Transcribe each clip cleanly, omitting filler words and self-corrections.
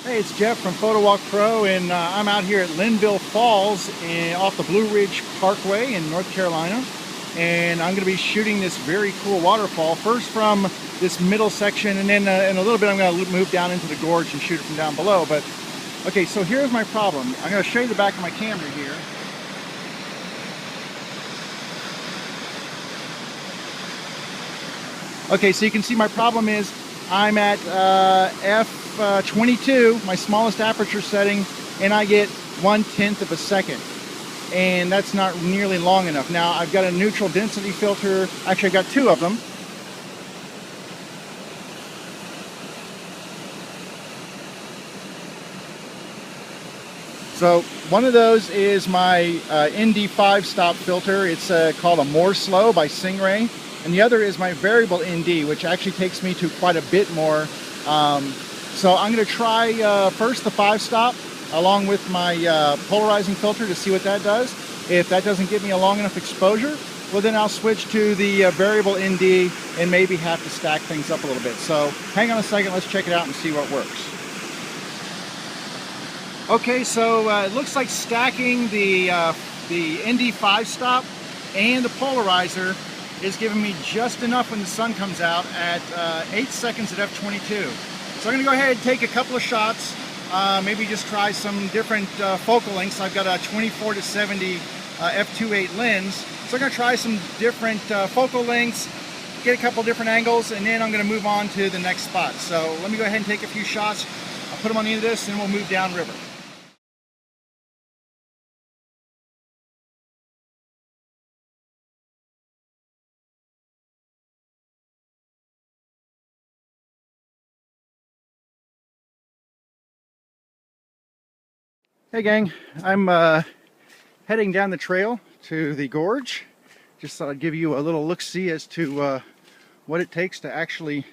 Hey, it's Jeff from Photo Walk Pro, and I'm out here at Linville Falls off the Blue Ridge Parkway in North Carolina. And I'm going to be shooting this very cool waterfall, first from this middle section, and then in a little bit I'm going to move down into the gorge and shoot it from down below. But okay, so here's my problem. I'm going to show you the back of my camera here. Okay, so you can see my problem is I'm at f22, my smallest aperture setting, and I get 1/10 of a second. And that's not nearly long enough. Now I've got a neutral density filter. Actually, I've got two of them. So one of those is my ND5 stop filter. It's called a More Slow by Stingray. And the other is my variable ND, which actually takes me to quite a bit more. So I'm going to try first the 5-stop along with my polarizing filter to see what that does. If that doesn't give me a long enough exposure, well then I'll switch to the variable ND and maybe have to stack things up a little bit. So hang on a second, let's check it out and see what works. Okay, so it looks like stacking the ND 5-stop and the polarizer is giving me just enough when the sun comes out at 8 seconds at f22. So I'm going to go ahead and take a couple of shots, maybe just try some different focal lengths. I've got a 24 to 70 f2.8 lens, so I'm going to try some different focal lengths, get a couple different angles, and then I'm going to move on to the next spot. So let me go ahead and take a few shots. I'll put them on the end of this and we'll move downriver. Hey gang, I'm heading down the trail to the gorge. Just thought I'd give you a little look-see as to what it takes to actually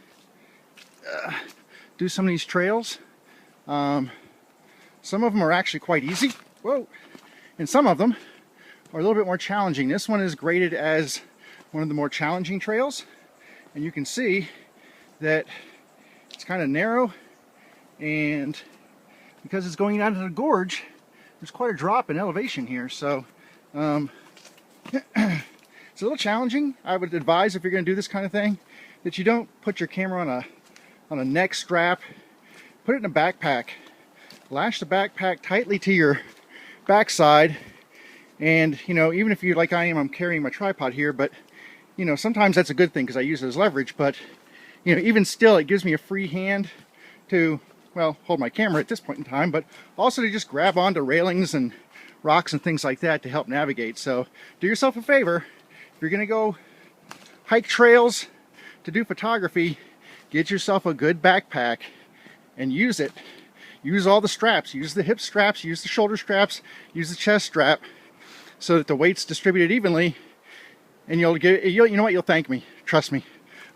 do some of these trails. Some of them are actually quite easy, whoa, and some of them are a little bit more challenging. This one is graded as one of the more challenging trails, and you can see that it's kind of narrow, and because it's going down to the gorge, there's quite a drop in elevation here, so it's a little challenging. I would advise, if you're going to do this kind of thing, that you don't put your camera on a neck strap. Put it in a backpack. Lash the backpack tightly to your backside, and you know, even if you, like I am, I'm carrying my tripod here, but you know, sometimes that's a good thing because I use it as leverage. But you know, even still, it gives me a free hand to, well, hold my camera at this point in time, but also to just grab onto railings and rocks and things like that to help navigate. So do yourself a favor, if you're going to go hike trails to do photography, get yourself a good backpack and use it. Use all the straps. Use the hip straps, use the shoulder straps, use the chest strap, so that the weight's distributed evenly, and you know what, you'll thank me. Trust me.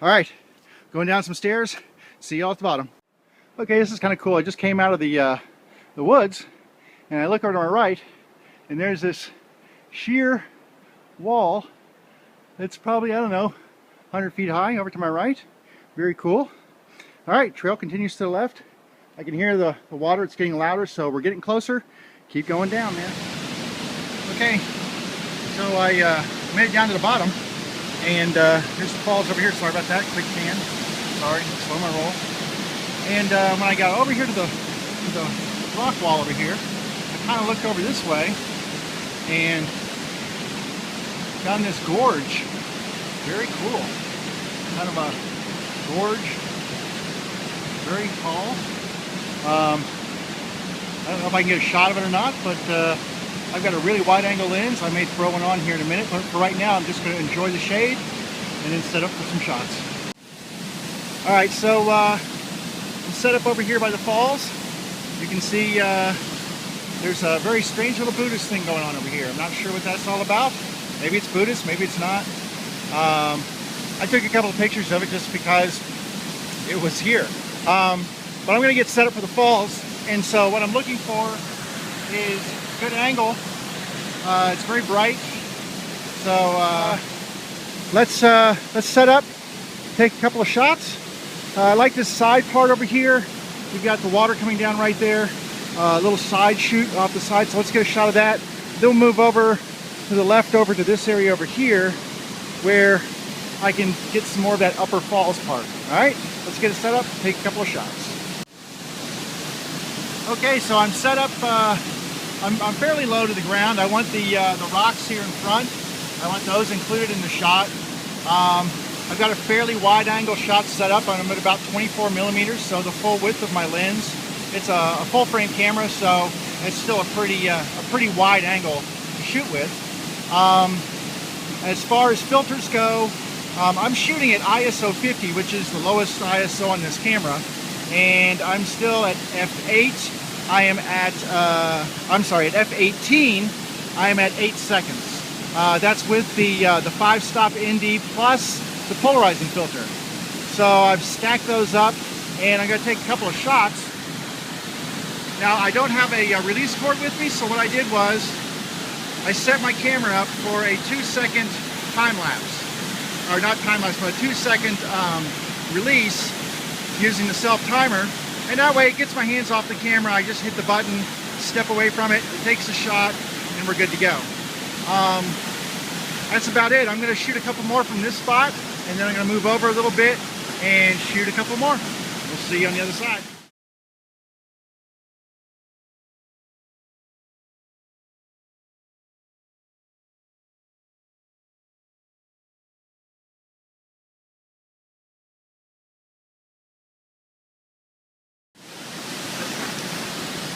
All right, going down some stairs. See y'all at the bottom. Okay, this is kind of cool. I just came out of the woods, and I look over to my right, and there's this sheer wall that's probably, I don't know, 100 feet high over to my right. Very cool. All right, trail continues to the left. I can hear the water. It's getting louder, so we're getting closer. Keep going down, man. Okay, so I made it down to the bottom, and here's the falls over here. Sorry about that, quick pan. Sorry, slow my roll. And when I got over here to the rock wall over here, I kind of looked over this way and found this gorge. Very cool. Kind of a gorge, very tall. I don't know if I can get a shot of it or not, but I've got a really wide angle lens. I may throw one on here in a minute, but for right now I'm just going to enjoy the shade and then set up for some shots. All right, so I'm set up over here by the falls. You can see there's a very strange little Buddhist thing going on over here. I'm not sure what that's all about. Maybe it's Buddhist, maybe it's not. I took a couple of pictures of it just because it was here. But I'm going to get set up for the falls, and so what I'm looking for is a good angle. It's very bright, so let's set up, take a couple of shots. I like this side part over here. We've got the water coming down right there, a little side chute off the side. So let's get a shot of that. Then we'll move over to the left over to this area over here where I can get some more of that upper falls part. All right, let's get it set up, take a couple of shots. Okay, so I'm set up, I'm fairly low to the ground. I want the rocks here in front. I want those included in the shot. I've got a fairly wide angle shot set up. I'm at about 24 millimeters, so the full width of my lens. It's a full frame camera, so it's still a pretty wide angle to shoot with. As far as filters go, I'm shooting at ISO 50, which is the lowest ISO on this camera, and I'm still at f8. I am at, at f18. I am at 8 seconds. That's with the 5-stop ND plus the polarizing filter. So I've stacked those up, and I'm going to take a couple of shots. Now I don't have a release cord with me, so what I did was I set my camera up for a 2-second time lapse, or not time lapse, but a 2-second release using the self timer, and that way it gets my hands off the camera. I just hit the button, step away from it, it takes a shot, and we're good to go. That's about it. I'm going to shoot a couple more from this spot, and then I'm going to move over a little bit and shoot a couple more. We'll see you on the other side.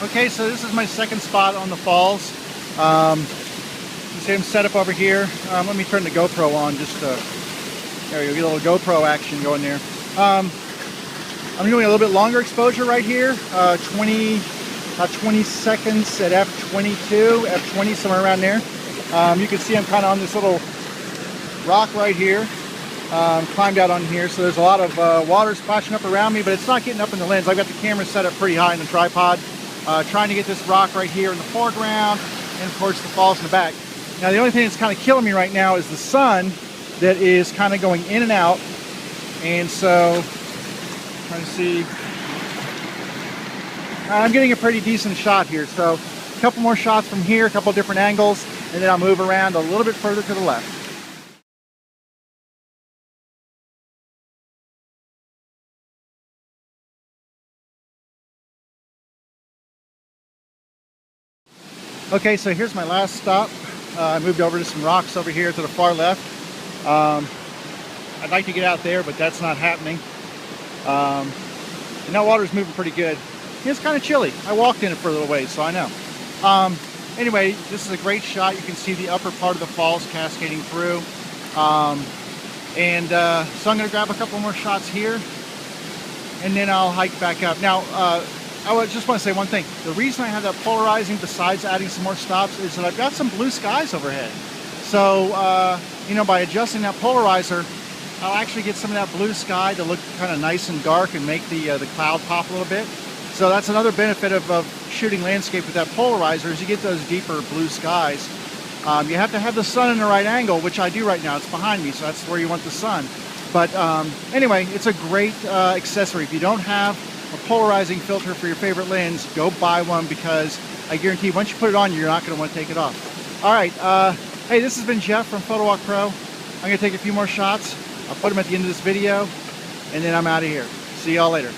Okay, so this is my second spot on the falls. You see I'm set up over here. Let me turn the GoPro on just to, there you go, get a little GoPro action going there. I'm doing a little bit longer exposure right here, 20 seconds at f22, f20, somewhere around there. You can see I'm kind of on this little rock right here. Climbed out on here, so there's a lot of water splashing up around me, but it's not getting up in the lens. I've got the camera set up pretty high in the tripod, trying to get this rock right here in the foreground, and of course the falls in the back. Now the only thing that's kind of killing me right now is the sun that is kind of going in and out, and so trying to see. I'm getting a pretty decent shot here, so a couple more shots from here, a couple different angles, and then I'll move around a little bit further to the left. Okay, so here's my last stop. I moved over to some rocks over here to the far left. I'd like to get out there, but that's not happening. And that water's moving pretty good. It's kind of chilly. I walked in it for a little ways, so I know. Anyway, this is a great shot. You can see the upper part of the falls cascading through. So I'm going to grab a couple more shots here, and then I'll hike back up. Now, I just want to say one thing. The reason I have that polarizing, besides adding some more stops, is that I've got some blue skies overhead. So, you know, by adjusting that polarizer, I'll actually get some of that blue sky to look kind of nice and dark and make the cloud pop a little bit. So that's another benefit of shooting landscape with that polarizer, is you get those deeper blue skies. You have to have the sun in the right angle, which I do right now. It's behind me, so that's where you want the sun. But anyway, it's a great accessory. If you don't have a polarizing filter for your favorite lens, go buy one, because I guarantee once you put it on, you're not going to want to take it off. All right, hey, this has been Jeff from PhotoWalk Pro. I'm going to take a few more shots. I'll put them at the end of this video, and then I'm out of here. See y'all later.